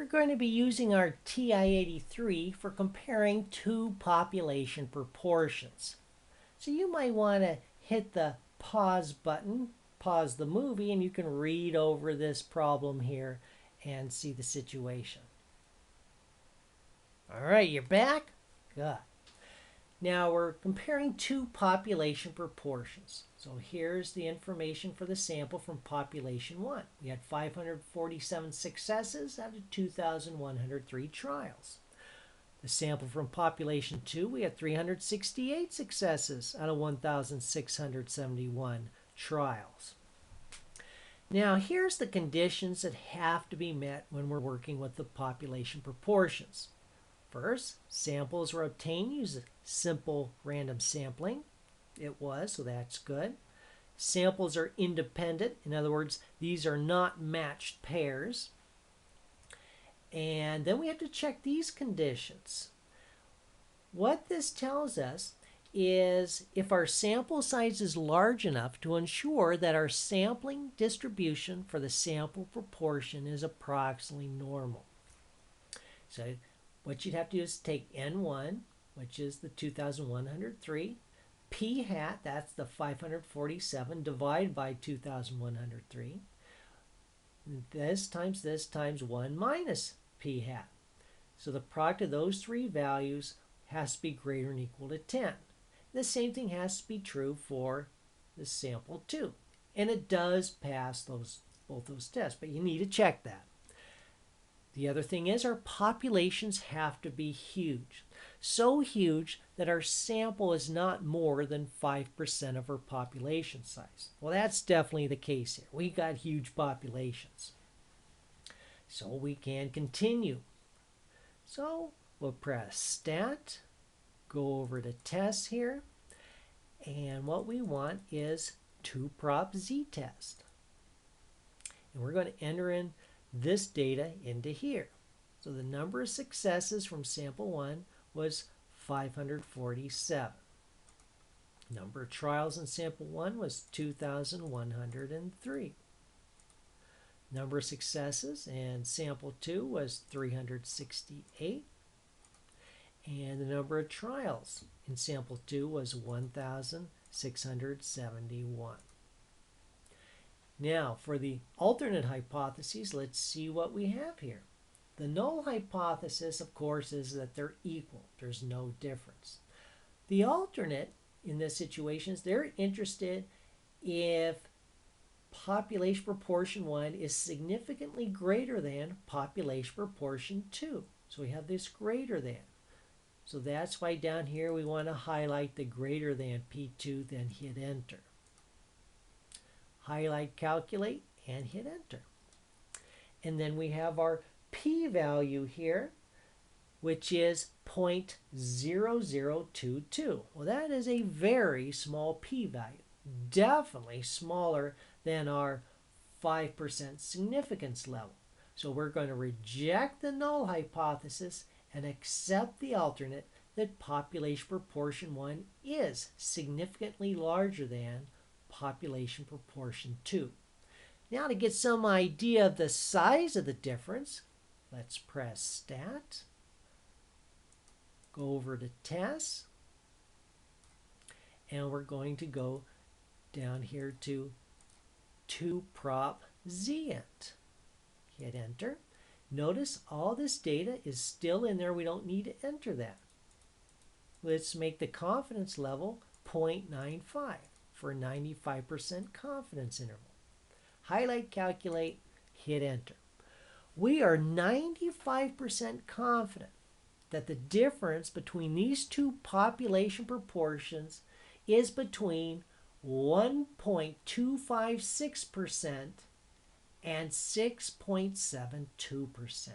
going to be using our TI83 for comparing two population proportions. So you might want to hit the pause button, pause the movie, and you can read over this problem here and see the situation. All right, you're back? Good. Now we're comparing two population proportions. So here's the information for the sample from population 1. We had 547 successes out of 2,103 trials. The sample from population 2, we had 368 successes out of 1,671 trials. Now here's the conditions that have to be met when we're working with the population proportions. First, samples were obtained using simple random sampling. It was, so that's good. Samples are independent. In other words, these are not matched pairs. And then we have to check these conditions. What this tells us is if our sample size is large enough to ensure that our sampling distribution for the sample proportion is approximately normal. So what you'd have to do is take N1, which is the 2,103, P hat, that's the 547, divided by 2,103. This times 1 minus P hat. So the product of those three values has to be greater than or equal to 10. The same thing has to be true for the sample 2. And it does pass both those tests, but you need to check that. The other thing is our populations have to be huge. So huge that our sample is not more than 5% of our population size. Well, that's definitely the case here. We got huge populations. So we can continue. So we'll press Stat, go over to Tests here, and what we want is 2prop z-test. And we're going to enter in this data into here. So the number of successes from sample 1 was 547. Number of trials in sample 1 was 2,103. Number of successes in sample 2 was 368. And the number of trials in sample 2 was 1,671. Now, for the alternate hypotheses, let's see what we have here. The null hypothesis, of course, is that they're equal. There's no difference. The alternate in this situation is they're interested if population proportion 1 is significantly greater than population proportion 2. So we have this greater than. So that's why down here we want to highlight the greater than P2, then hit enter. Highlight calculate and hit enter. And then we have our p-value here, which is 0.0022. Well, that is a very small p-value, definitely smaller than our 5% significance level. So we're going to reject the null hypothesis and accept the alternate that population proportion 1 is significantly larger than population proportion 2. Now to get some idea of the size of the difference, let's press Stat, go over to Tests, and we're going to go down here to 2prop z-int. Hit enter. Notice all this data is still in there. We don't need to enter that. Let's make the confidence level 0.95 for a 95% confidence interval. Highlight calculate, hit enter. We are 95% confident that the difference between these two population proportions is between 1.256% and 6.72%.